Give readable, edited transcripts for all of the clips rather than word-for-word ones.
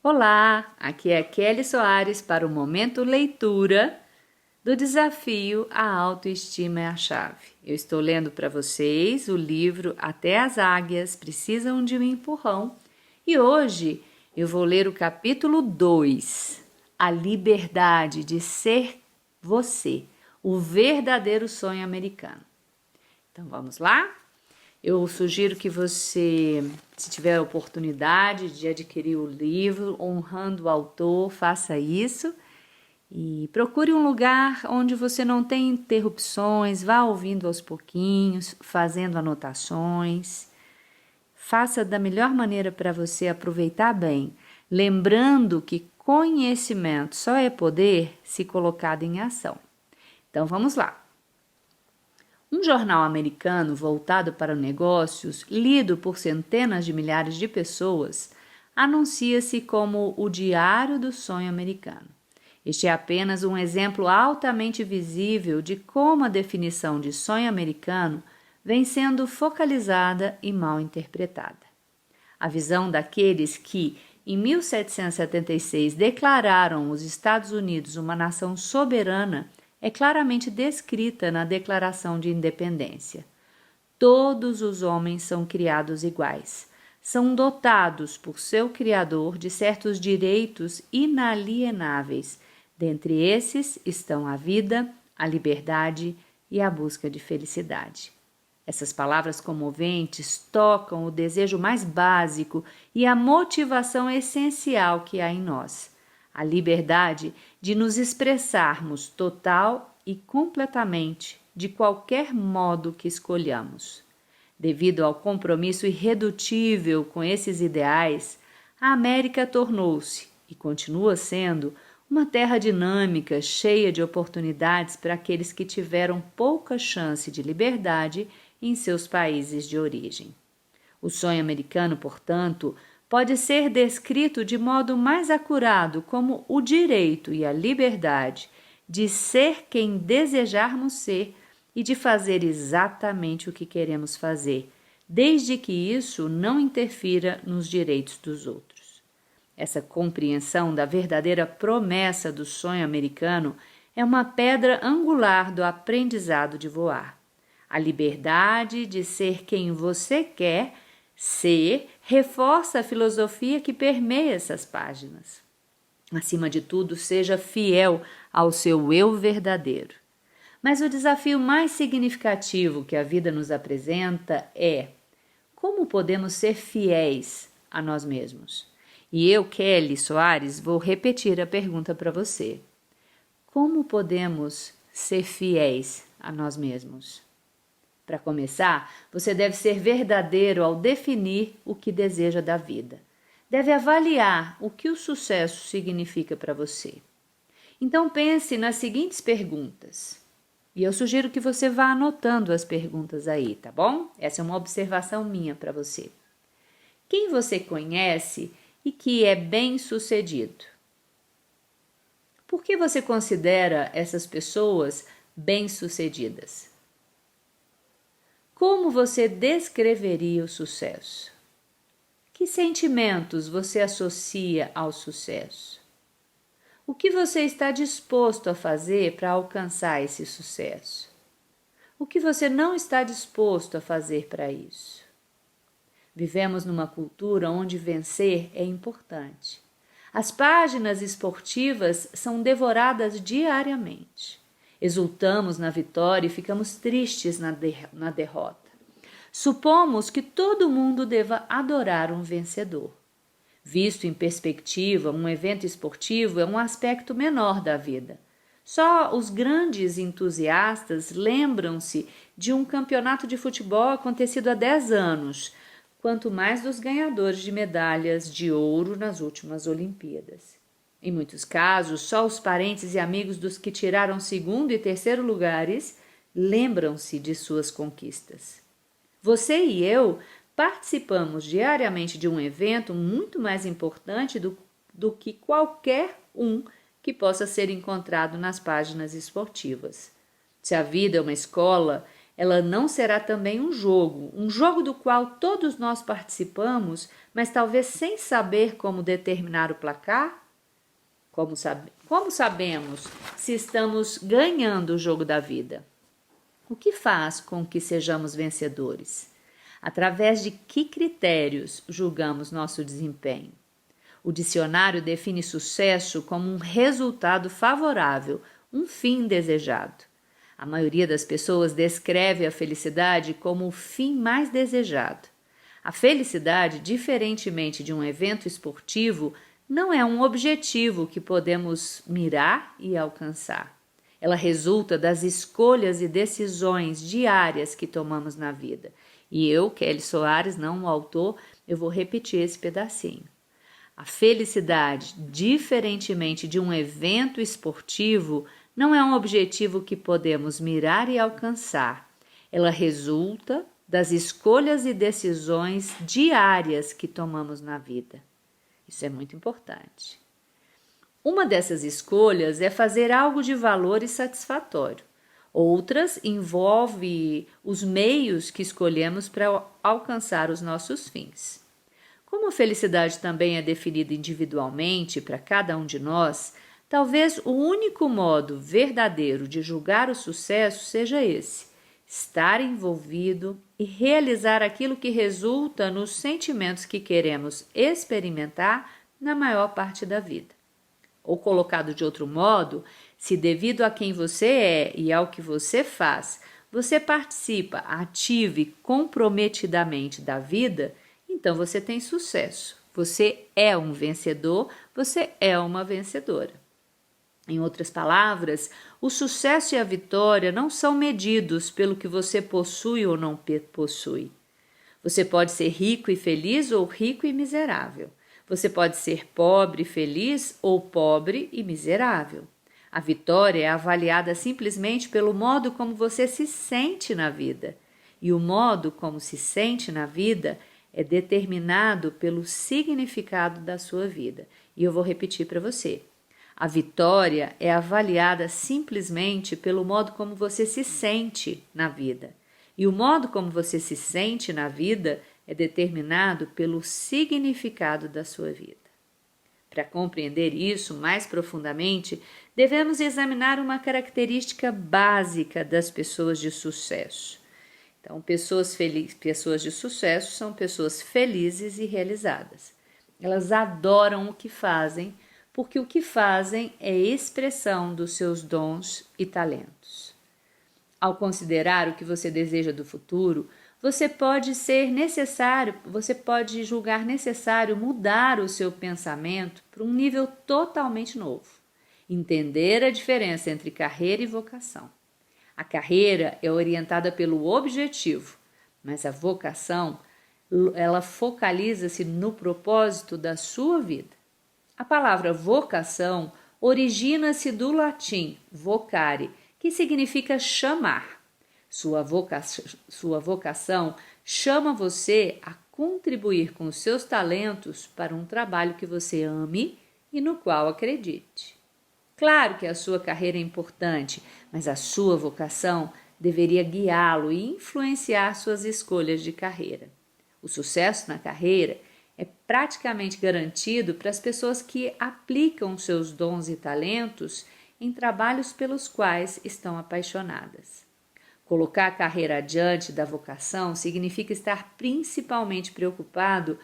Olá, aqui é Kelly Soares para o Momento Leitura do desafio A Autoestima é a Chave. Eu estou lendo para vocês o livro Até as Águias Precisam de um Empurrão e hoje eu vou ler o capítulo 2, A Liberdade de Ser Você, o verdadeiro sonho americano. Então vamos lá? Eu sugiro que você, se tiver a oportunidade de adquirir o livro, honrando o autor, faça isso e procure um lugar onde você não tem interrupções, vá ouvindo aos pouquinhos, fazendo anotações. Faça da melhor maneira para você aproveitar bem, lembrando que conhecimento só é poder se colocado em ação. Então vamos lá. Um jornal americano voltado para negócios, lido por centenas de milhares de pessoas, anuncia-se como o Diário do Sonho Americano. Este é apenas um exemplo altamente visível de como a definição de sonho americano vem sendo focalizada e mal interpretada. A visão daqueles que, em 1776, declararam os Estados Unidos uma nação soberana é claramente descrita na Declaração de Independência. Todos os homens são criados iguais. São dotados por seu Criador de certos direitos inalienáveis. Dentre esses estão a vida, a liberdade e a busca de felicidade. Essas palavras comoventes tocam o desejo mais básico e a motivação essencial que há em nós. A liberdade de nos expressarmos total e completamente de qualquer modo que escolhamos. Devido ao compromisso irredutível com esses ideais, a América tornou-se, e continua sendo, uma terra dinâmica, cheia de oportunidades para aqueles que tiveram pouca chance de liberdade em seus países de origem. O sonho americano, portanto, pode ser descrito de modo mais acurado como o direito e a liberdade de ser quem desejarmos ser e de fazer exatamente o que queremos fazer, desde que isso não interfira nos direitos dos outros. Essa compreensão da verdadeira promessa do sonho americano é uma pedra angular do aprendizado de voar. A liberdade de ser quem você quer ser reforça a filosofia que permeia essas páginas. Acima de tudo, seja fiel ao seu eu verdadeiro. Mas o desafio mais significativo que a vida nos apresenta é: como podemos ser fiéis a nós mesmos? E eu, Kelly Soares, vou repetir a pergunta para você. Como podemos ser fiéis a nós mesmos? Para começar, você deve ser verdadeiro ao definir o que deseja da vida. Deve avaliar o que o sucesso significa para você. Então pense nas seguintes perguntas. E eu sugiro que você vá anotando as perguntas aí, tá bom? Essa é uma observação minha para você. Quem você conhece e que é bem-sucedido? Por que você considera essas pessoas bem-sucedidas? Como você descreveria o sucesso? Que sentimentos você associa ao sucesso? O que você está disposto a fazer para alcançar esse sucesso? O que você não está disposto a fazer para isso? Vivemos numa cultura onde vencer é importante. As páginas esportivas são devoradas diariamente. Exultamos na vitória e ficamos tristes na derrota. Supomos que todo mundo deva adorar um vencedor. Visto em perspectiva, um evento esportivo é um aspecto menor da vida. Só os grandes entusiastas lembram-se de um campeonato de futebol acontecido há 10 anos, quanto mais dos ganhadores de medalhas de ouro nas últimas Olimpíadas. Em muitos casos, só os parentes e amigos dos que tiraram segundo e terceiro lugares lembram-se de suas conquistas. Você e eu participamos diariamente de um evento muito mais importante do que qualquer um que possa ser encontrado nas páginas esportivas. Se a vida é uma escola, Ela não será também um jogo do qual todos nós participamos, mas talvez sem saber como determinar o placar? Como sabemos se estamos ganhando o jogo da vida? O que faz com que sejamos vencedores? Através de que critérios julgamos nosso desempenho? O dicionário define sucesso como um resultado favorável, um fim desejado. A maioria das pessoas descreve a felicidade como o fim mais desejado. A felicidade, diferentemente de um evento esportivo, não é um objetivo que podemos mirar e alcançar. Ela resulta das escolhas e decisões diárias que tomamos na vida. E eu, Kelly Soares, não o autor, eu vou repetir esse pedacinho. A felicidade, diferentemente de um evento esportivo, não é um objetivo que podemos mirar e alcançar. Ela resulta das escolhas e decisões diárias que tomamos na vida. Isso é muito importante. Uma dessas escolhas é fazer algo de valor e satisfatório. Outras envolvem os meios que escolhemos para alcançar os nossos fins. Como a felicidade também é definida individualmente para cada um de nós, talvez o único modo verdadeiro de julgar o sucesso seja esse: estar envolvido e realizar aquilo que resulta nos sentimentos que queremos experimentar na maior parte da vida. Ou colocado de outro modo, se devido a quem você é e ao que você faz, você participa ativa e comprometidamente da vida, então você tem sucesso. Você é um vencedor, você é uma vencedora. Em outras palavras, o sucesso e a vitória não são medidos pelo que você possui ou não possui. Você pode ser rico e feliz ou rico e miserável. Você pode ser pobre e feliz ou pobre e miserável. A vitória é avaliada simplesmente pelo modo como você se sente na vida. E o modo como se sente na vida é determinado pelo significado da sua vida. E eu vou repetir para você. A vitória é avaliada simplesmente pelo modo como você se sente na vida. E o modo como você se sente na vida é determinado pelo significado da sua vida. Para compreender isso mais profundamente, devemos examinar uma característica básica das pessoas de sucesso. Então, pessoas de sucesso são pessoas felizes e realizadas. Elas adoram o que fazem, porque o que fazem é expressão dos seus dons e talentos. Ao considerar o que você deseja do futuro, você pode julgar necessário mudar o seu pensamento para um nível totalmente novo. Entender a diferença entre carreira e vocação. A carreira é orientada pelo objetivo, mas a vocação, ela focaliza-se no propósito da sua vida. A palavra vocação origina-se do latim vocare, que significa chamar. Sua vocação chama você a contribuir com os seus talentos para um trabalho que você ame e no qual acredite. Claro que a sua carreira é importante, mas a sua vocação deveria guiá-lo e influenciar suas escolhas de carreira. O sucesso na carreira é praticamente garantido para as pessoas que aplicam seus dons e talentos em trabalhos pelos quais estão apaixonadas. Colocar a carreira adiante da vocação significa estar principalmente preocupado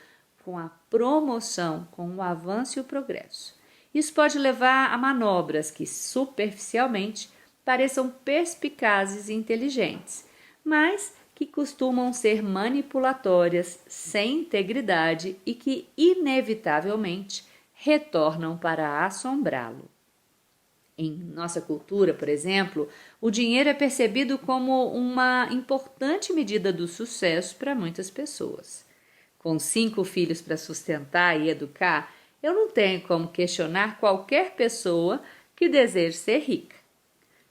com a promoção, com o avanço e o progresso. Isso pode levar a manobras que, superficialmente, pareçam perspicazes e inteligentes, mas que costumam ser manipulatórias, sem integridade e que, inevitavelmente, retornam para assombrá-lo. Em nossa cultura, por exemplo, o dinheiro é percebido como uma importante medida do sucesso para muitas pessoas. Com 5 filhos para sustentar e educar, eu não tenho como questionar qualquer pessoa que deseje ser rica.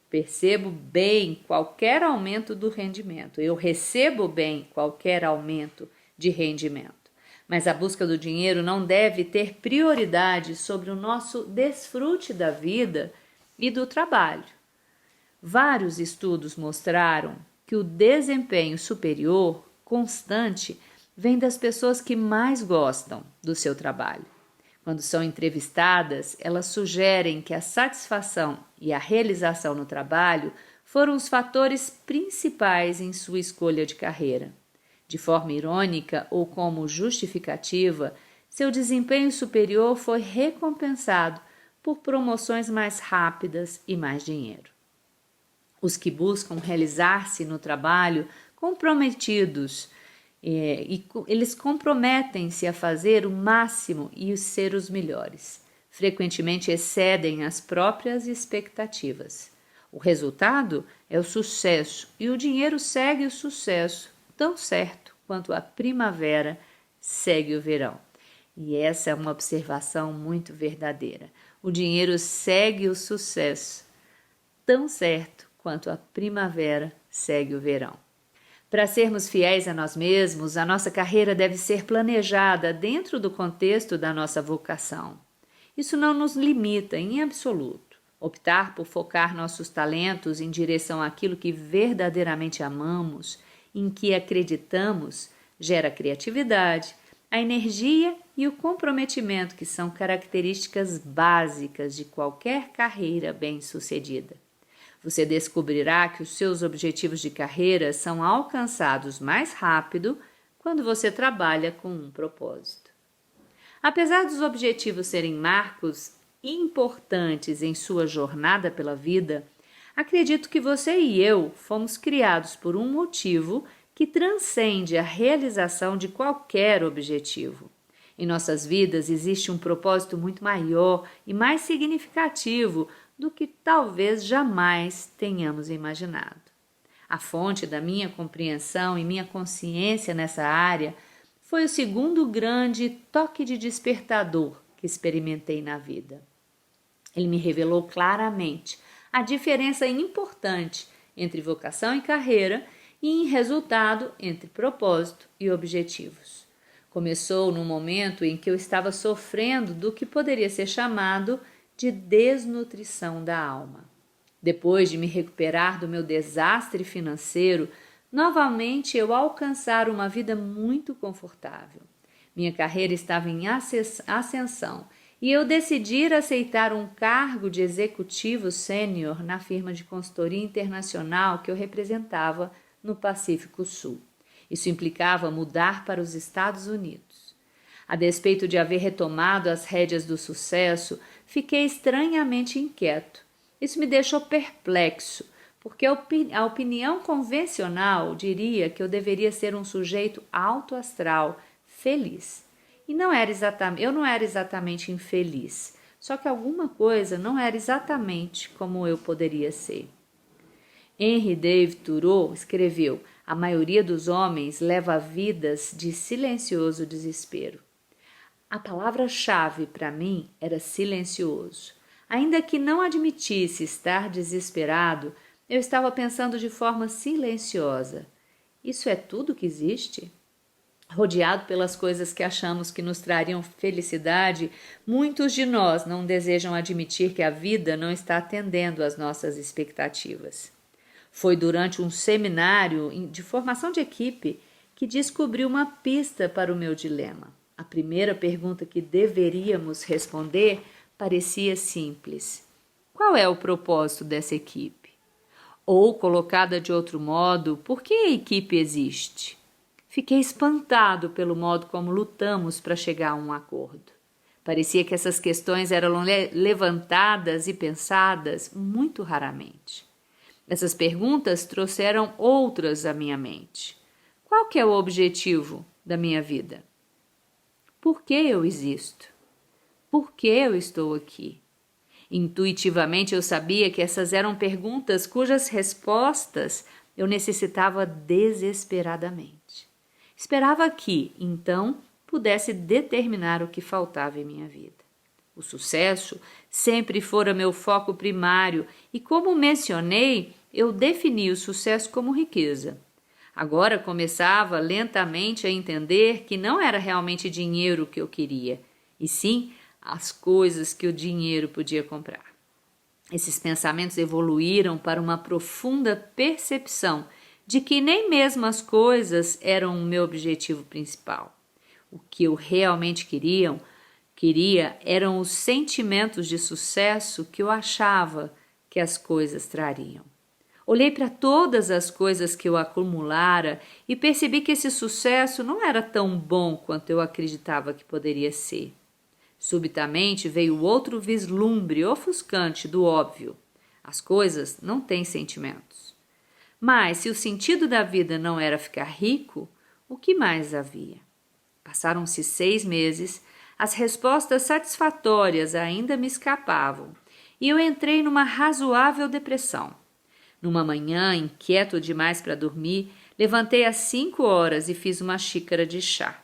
Percebo bem qualquer aumento do rendimento. Eu recebo bem qualquer aumento de rendimento. Mas a busca do dinheiro não deve ter prioridade sobre o nosso desfrute da vida e do trabalho. Vários estudos mostraram que o desempenho superior, constante, vem das pessoas que mais gostam do seu trabalho. Quando são entrevistadas, elas sugerem que a satisfação e a realização no trabalho foram os fatores principais em sua escolha de carreira. De forma irônica ou como justificativa, seu desempenho superior foi recompensado por promoções mais rápidas e mais dinheiro. Os que buscam realizar-se no trabalho comprometidos, eles comprometem-se a fazer o máximo e ser os melhores. Frequentemente excedem as próprias expectativas. O resultado é o sucesso e o dinheiro segue o sucesso, tão certo quanto a primavera segue o verão. E essa é uma observação muito verdadeira. O dinheiro segue o sucesso, tão certo quanto a primavera segue o verão. Para sermos fiéis a nós mesmos, a nossa carreira deve ser planejada dentro do contexto da nossa vocação. Isso não nos limita em absoluto. Optar por focar nossos talentos em direção àquilo que verdadeiramente amamos, em que acreditamos, gera criatividade, a energia e o comprometimento que são características básicas de qualquer carreira bem-sucedida. Você descobrirá que os seus objetivos de carreira são alcançados mais rápido quando você trabalha com um propósito. Apesar dos objetivos serem marcos importantes em sua jornada pela vida, acredito que você e eu fomos criados por um motivo que transcende a realização de qualquer objetivo. Em nossas vidas existe um propósito muito maior e mais significativo do que talvez jamais tenhamos imaginado. A fonte da minha compreensão e minha consciência nessa área foi o segundo grande toque de despertador que experimentei na vida. Ele me revelou claramente a diferença importante entre vocação e carreira e, em resultado, entre propósito e objetivos. Começou no momento em que eu estava sofrendo do que poderia ser chamado de desnutrição da alma. Depois de me recuperar do meu desastre financeiro, novamente eu alcançar uma vida muito confortável. Minha carreira estava em ascensão e eu decidi aceitar um cargo de executivo sênior na firma de consultoria internacional que eu representava no Pacífico Sul. Isso implicava mudar para os Estados Unidos. A despeito de haver retomado as rédeas do sucesso, fiquei estranhamente inquieto. Isso me deixou perplexo, porque a opinião convencional diria que eu deveria ser um sujeito alto astral, feliz. E eu não era exatamente infeliz, só que alguma coisa não era exatamente como eu poderia ser. Henry David Thoreau escreveu: a maioria dos homens leva vidas de silencioso desespero. A palavra-chave para mim era silencioso. Ainda que não admitisse estar desesperado, eu estava pensando de forma silenciosa. Isso é tudo que existe? Rodeado pelas coisas que achamos que nos trariam felicidade, muitos de nós não desejam admitir que a vida não está atendendo às nossas expectativas. Foi durante um seminário de formação de equipe que descobri uma pista para o meu dilema. A primeira pergunta que deveríamos responder parecia simples: qual é o propósito dessa equipe? Ou, colocada de outro modo, por que a equipe existe? Fiquei espantado pelo modo como lutamos para chegar a um acordo. Parecia que essas questões eram levantadas e pensadas muito raramente. Essas perguntas trouxeram outras à minha mente. Qual que é o objetivo da minha vida? Por que eu existo? Por que eu estou aqui? Intuitivamente eu sabia que essas eram perguntas cujas respostas eu necessitava desesperadamente. Esperava que, então, pudesse determinar o que faltava em minha vida. O sucesso sempre fora meu foco primário e, como mencionei, eu defini o sucesso como riqueza. Agora começava lentamente a entender que não era realmente dinheiro que eu queria, e sim as coisas que o dinheiro podia comprar. Esses pensamentos evoluíram para uma profunda percepção de que nem mesmo as coisas eram o meu objetivo principal. O que eu realmente queria eram os sentimentos de sucesso que eu achava que as coisas trariam. Olhei para todas as coisas que eu acumulara e percebi que esse sucesso não era tão bom quanto eu acreditava que poderia ser. Subitamente veio outro vislumbre ofuscante do óbvio. As coisas não têm sentimentos. Mas se o sentido da vida não era ficar rico, o que mais havia? Passaram-se 6 meses, as respostas satisfatórias ainda me escapavam, e eu entrei numa razoável depressão. Numa manhã, inquieto demais para dormir, levantei às 5 horas e fiz uma xícara de chá.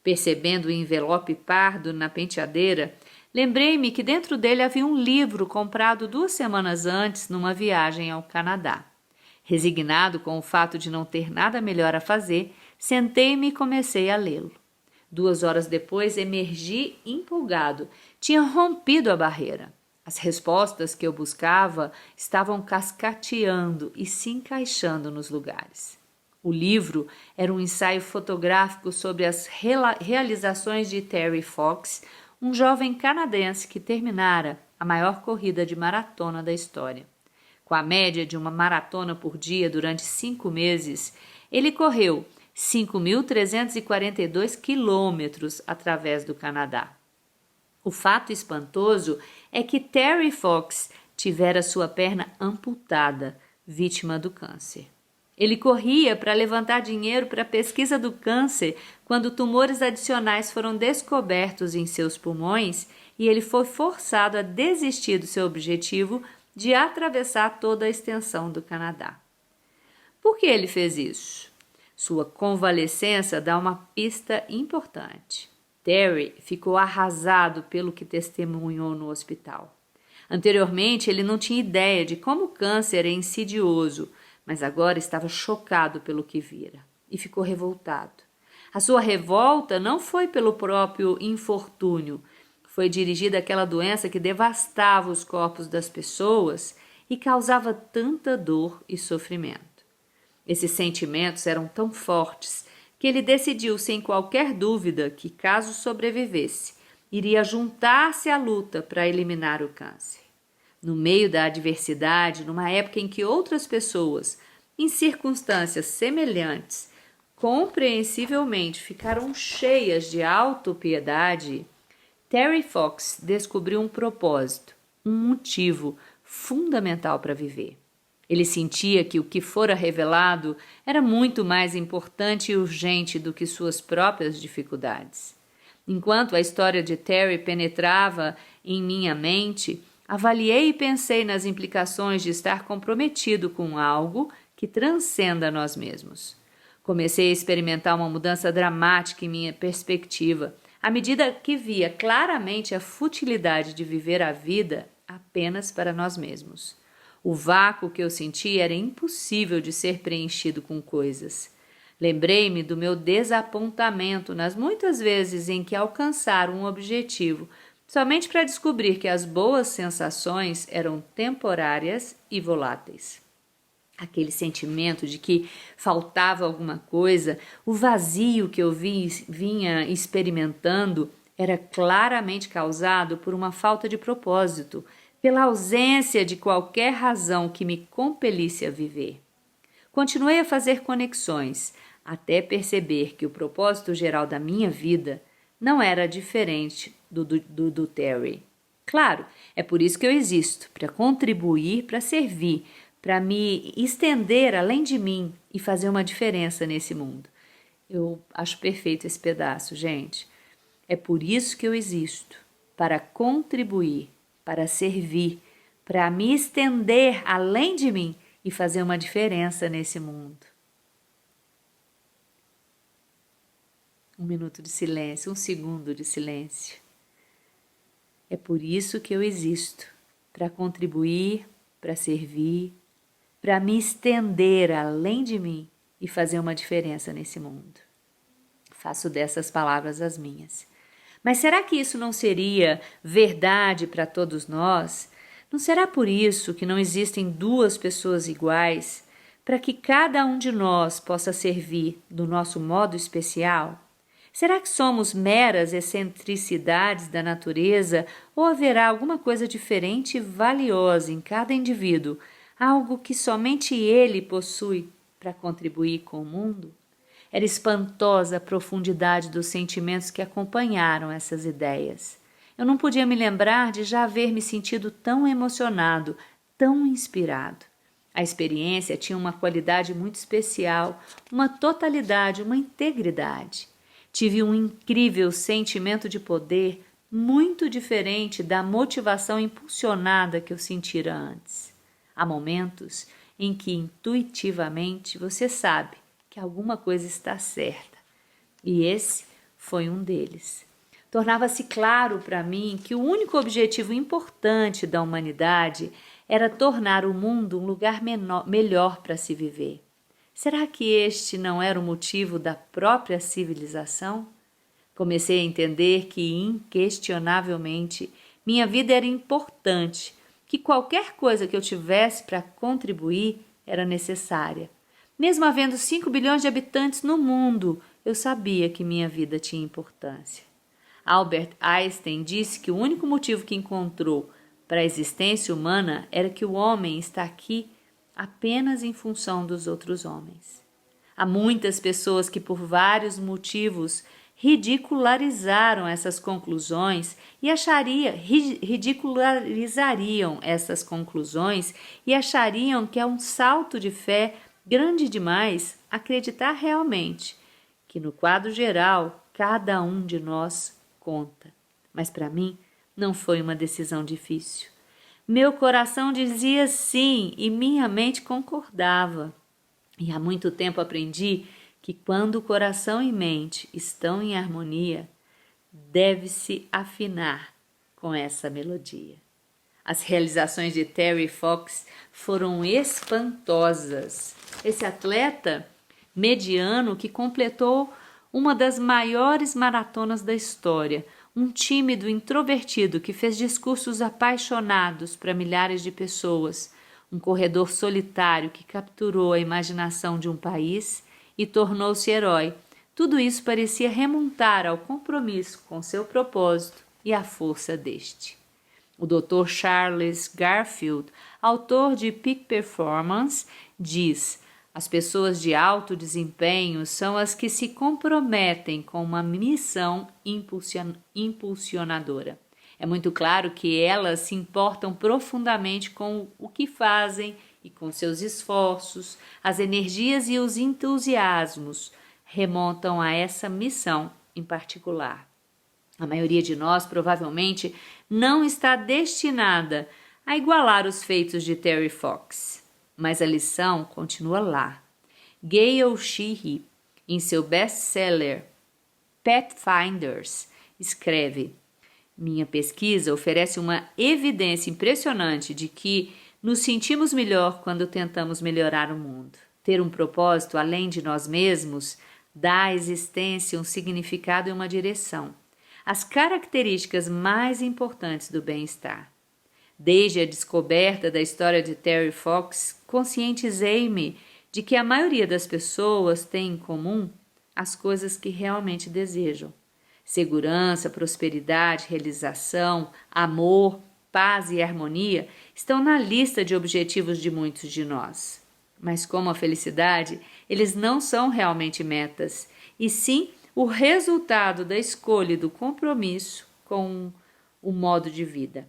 Percebendo o envelope pardo na penteadeira, lembrei-me que dentro dele havia um livro comprado 2 semanas antes numa viagem ao Canadá. Resignado com o fato de não ter nada melhor a fazer, sentei-me e comecei a lê-lo. 2 horas depois emergi empolgado. Tinha rompido a barreira. As respostas que eu buscava estavam cascateando e se encaixando nos lugares. O livro era um ensaio fotográfico sobre as realizações de Terry Fox, um jovem canadense que terminara a maior corrida de maratona da história. Com a média de uma maratona por dia durante 5 meses, ele correu 5.342 quilômetros através do Canadá. O fato espantoso é que Terry Fox tivera sua perna amputada, vítima do câncer. Ele corria para levantar dinheiro para a pesquisa do câncer quando tumores adicionais foram descobertos em seus pulmões e ele foi forçado a desistir do seu objetivo de atravessar toda a extensão do Canadá. Por que ele fez isso? Sua convalescença dá uma pista importante. Terry ficou arrasado pelo que testemunhou no hospital. Anteriormente, ele não tinha ideia de como o câncer é insidioso, mas agora estava chocado pelo que vira e ficou revoltado. A sua revolta não foi pelo próprio infortúnio, foi dirigida àquela doença que devastava os corpos das pessoas e causava tanta dor e sofrimento. Esses sentimentos eram tão fortes que ele decidiu sem qualquer dúvida que, caso sobrevivesse, iria juntar-se à luta para eliminar o câncer. No meio da adversidade, numa época em que outras pessoas, em circunstâncias semelhantes, compreensivelmente ficaram cheias de autopiedade, Terry Fox descobriu um propósito, um motivo fundamental para viver. Ele sentia que o que fora revelado era muito mais importante e urgente do que suas próprias dificuldades. Enquanto a história de Terry penetrava em minha mente, avaliei e pensei nas implicações de estar comprometido com algo que transcenda nós mesmos. Comecei a experimentar uma mudança dramática em minha perspectiva, à medida que via claramente a futilidade de viver a vida apenas para nós mesmos. O vácuo que eu sentia era impossível de ser preenchido com coisas. Lembrei-me do meu desapontamento nas muitas vezes em que alcançar um objetivo somente para descobrir que as boas sensações eram temporárias e voláteis. Aquele sentimento de que faltava alguma coisa, o vazio que eu vinha experimentando era claramente causado por uma falta de propósito, pela ausência de qualquer razão que me compelisse a viver. Continuei a fazer conexões, até perceber que o propósito geral da minha vida não era diferente do Terry. Claro, é por isso que eu existo, para contribuir, para servir, para me estender além de mim e fazer uma diferença nesse mundo. Eu acho perfeito esse pedaço, gente. É por isso que eu existo, para contribuir, para servir, para me estender além de mim e fazer uma diferença nesse mundo. 1 minuto de silêncio, 1 segundo de silêncio. É por isso que eu existo, para contribuir, para servir, para me estender além de mim e fazer uma diferença nesse mundo. Faço dessas palavras as minhas. Mas será que isso não seria verdade para todos nós? Não será por isso que não existem 2 pessoas iguais? para que cada um de nós possa servir do nosso modo especial? Será que somos meras excentricidades da natureza ou haverá alguma coisa diferente e valiosa em cada indivíduo, algo que somente ele possui para contribuir com o mundo? Era espantosa a profundidade dos sentimentos que acompanharam essas ideias. Eu não podia me lembrar de já haver me sentido tão emocionado, tão inspirado. A experiência tinha uma qualidade muito especial, uma totalidade, uma integridade. Tive um incrível sentimento de poder, muito diferente da motivação impulsionada que eu sentira antes. Há momentos em que intuitivamente você sabe que alguma coisa está certa, e esse foi um deles. Tornava-se claro para mim que o único objetivo importante da humanidade era tornar o mundo um lugar melhor para se viver. Será que este não era o motivo da própria civilização? Comecei a entender que, inquestionavelmente, minha vida era importante, que qualquer coisa que eu tivesse para contribuir era necessária. Mesmo havendo 5 bilhões de habitantes no mundo, eu sabia que minha vida tinha importância. Albert Einstein disse que o único motivo que encontrou para a existência humana era que o homem está aqui apenas em função dos outros homens. Há muitas pessoas que, por vários motivos, ridicularizaram essas conclusões e ridicularizariam essas conclusões e achariam que é um salto de fé grande demais acreditar realmente que, no quadro geral, cada um de nós conta. Mas para mim não foi uma decisão difícil. Meu coração dizia sim e minha mente concordava. E há muito tempo aprendi que quando o coração e mente estão em harmonia, deve-se afinar com essa melodia. As realizações de Terry Fox foram espantosas. Esse atleta mediano que completou uma das maiores maratonas da história, um tímido introvertido que fez discursos apaixonados para milhares de pessoas, um corredor solitário que capturou a imaginação de um país e tornou-se herói. Tudo isso parecia remontar ao compromisso com seu propósito e à força deste. O Dr. Charles Garfield, autor de Peak Performance, diz: as pessoas de alto desempenho são as que se comprometem com uma missão impulsionadora. É muito claro que elas se importam profundamente com o que fazem e com seus esforços, as energias e os entusiasmos remontam a essa missão em particular. A maioria de nós provavelmente não está destinada a igualar os feitos de Terry Fox, mas a lição continua lá. Gail Sheehy, em seu best-seller Pathfinders, escreve: minha pesquisa oferece uma evidência impressionante de que nos sentimos melhor quando tentamos melhorar o mundo. Ter um propósito além de nós mesmos dá à existência um significado e uma direção, as características mais importantes do bem-estar. Desde a descoberta da história de Terry Fox, conscientizei-me de que a maioria das pessoas tem em comum as coisas que realmente desejam. Segurança, prosperidade, realização, amor, paz e harmonia estão na lista de objetivos de muitos de nós. Mas como a felicidade, eles não são realmente metas, e sim o resultado da escolha e do compromisso com o modo de vida.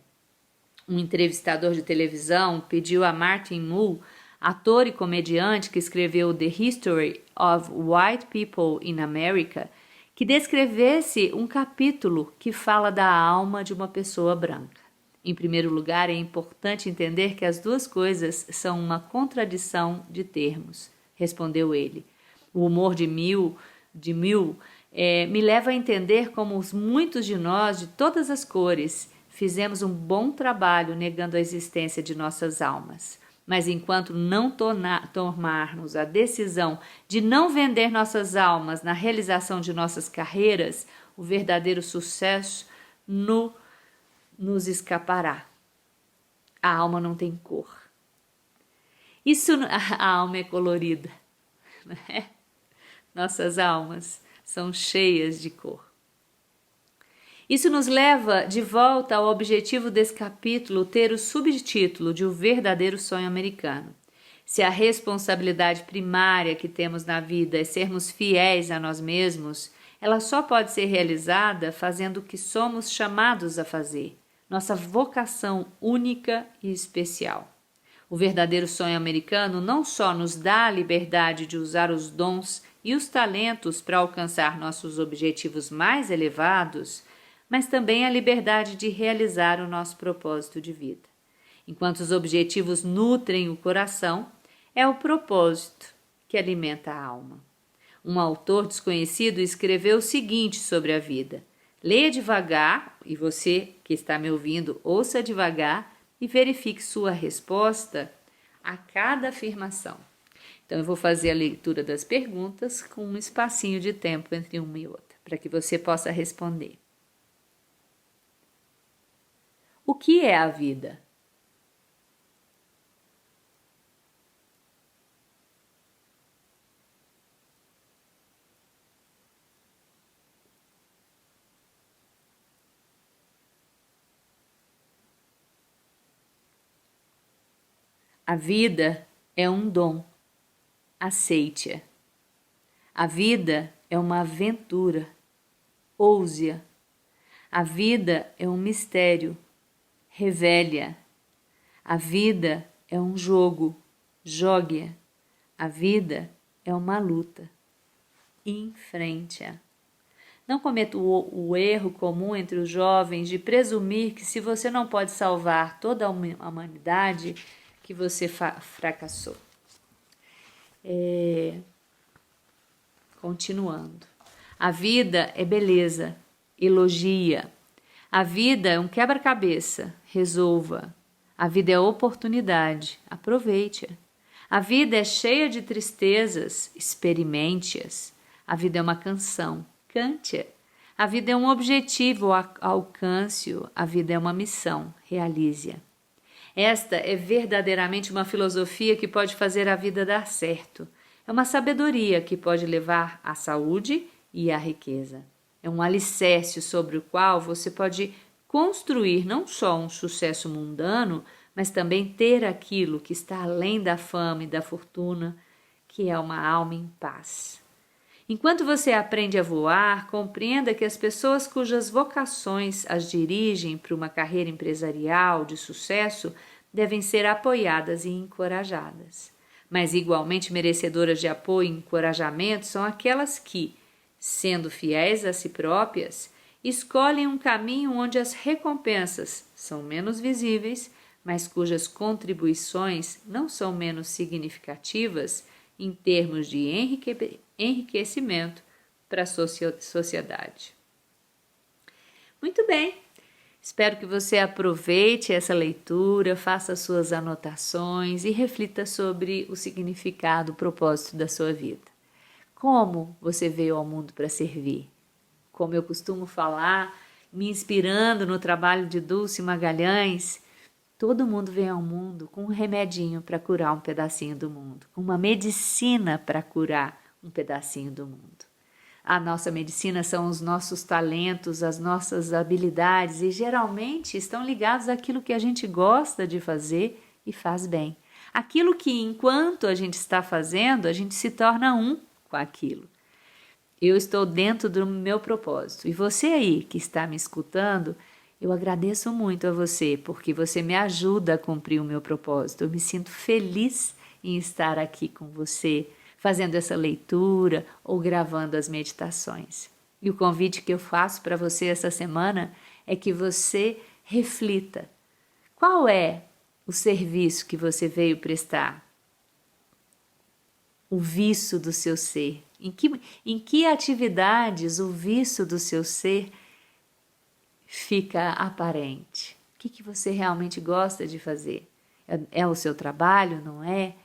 Um entrevistador de televisão pediu a Martin Mull, ator e comediante que escreveu The History of White People in America, que descrevesse um capítulo que fala da alma de uma pessoa branca. Em primeiro lugar, é importante entender que as duas coisas são uma contradição de termos, respondeu ele. O humor de Mill me leva a entender como muitos de nós, de todas as cores, fizemos um bom trabalho negando a existência de nossas almas. Mas enquanto não tomarmos a decisão de não vender nossas almas na realização de nossas carreiras, o verdadeiro sucesso nos escapará. A alma não tem cor. Isso, a alma é colorida, né? Nossas almas são cheias de cor. Isso nos leva de volta ao objetivo desse capítulo ter o subtítulo de O Verdadeiro Sonho Americano. Se a responsabilidade primária que temos na vida é sermos fiéis a nós mesmos, ela só pode ser realizada fazendo o que somos chamados a fazer, nossa vocação única e especial. O verdadeiro sonho americano não só nos dá a liberdade de usar os dons e os talentos para alcançar nossos objetivos mais elevados, mas também a liberdade de realizar o nosso propósito de vida. Enquanto os objetivos nutrem o coração, é o propósito que alimenta a alma. Um autor desconhecido escreveu o seguinte sobre a vida: leia devagar, e você que está me ouvindo, ouça devagar e verifique sua resposta a cada afirmação. Então, eu vou fazer a leitura das perguntas com um espacinho de tempo entre uma e outra, para que você possa responder. O que é a vida? A vida é um dom. Aceite-a. A vida é uma aventura. Ouse-a. A vida é um mistério. Revele-a. A vida é um jogo. Jogue-a. A vida é uma luta. Enfrente-a. Não cometa o erro comum entre os jovens de presumir que se você não pode salvar toda a humanidade, que você fracassou. Continuando. A vida é beleza. Elogia. A vida é um quebra-cabeça. Resolva. A vida é oportunidade. Aproveite-a. A vida é cheia de tristezas. Experimente-as. A vida é uma canção. Cante-a. A vida é um objetivo. Alcance-o. A vida é uma missão. Realize-a. Esta é verdadeiramente uma filosofia que pode fazer a vida dar certo. É uma sabedoria que pode levar à saúde e à riqueza. É um alicerce sobre o qual você pode construir não só um sucesso mundano, mas também ter aquilo que está além da fama e da fortuna, que é uma alma em paz. Enquanto você aprende a voar, compreenda que as pessoas cujas vocações as dirigem para uma carreira empresarial de sucesso devem ser apoiadas e encorajadas. Mas igualmente merecedoras de apoio e encorajamento são aquelas que, sendo fiéis a si próprias, escolhem um caminho onde as recompensas são menos visíveis, mas cujas contribuições não são menos significativas em termos de enriquecimento para a sociedade. Muito bem, espero que você aproveite essa leitura, faça suas anotações e reflita sobre o significado, o propósito da sua vida. Como você veio ao mundo para servir? Como eu costumo falar, me inspirando no trabalho de Dulce Magalhães, todo mundo vem ao mundo com um remedinho para curar um pedacinho do mundo, com uma medicina para curar um pedacinho do mundo. A nossa medicina são os nossos talentos, as nossas habilidades e geralmente estão ligados àquilo que a gente gosta de fazer e faz bem. Aquilo que enquanto a gente está fazendo, a gente se torna um com aquilo. Eu estou dentro do meu propósito e você aí que está me escutando, eu agradeço muito a você, porque você me ajuda a cumprir o meu propósito. Eu me sinto feliz em estar aqui com você, fazendo essa leitura ou gravando as meditações. E o convite que eu faço para você essa semana é que você reflita. Qual é o serviço que você veio prestar? O vício do seu ser. Em que atividades o vício do seu ser fica aparente? O que você realmente gosta de fazer? É o seu trabalho, não é?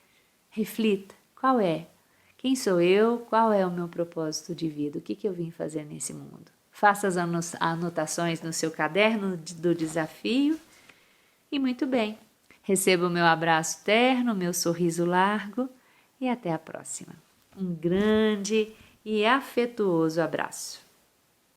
Reflita, qual é? Quem sou eu? Qual é o meu propósito de vida? O que eu vim fazer nesse mundo? Faça as anotações no seu caderno do desafio e muito bem. Receba o meu abraço terno, meu sorriso largo e até a próxima. Um grande e afetuoso abraço.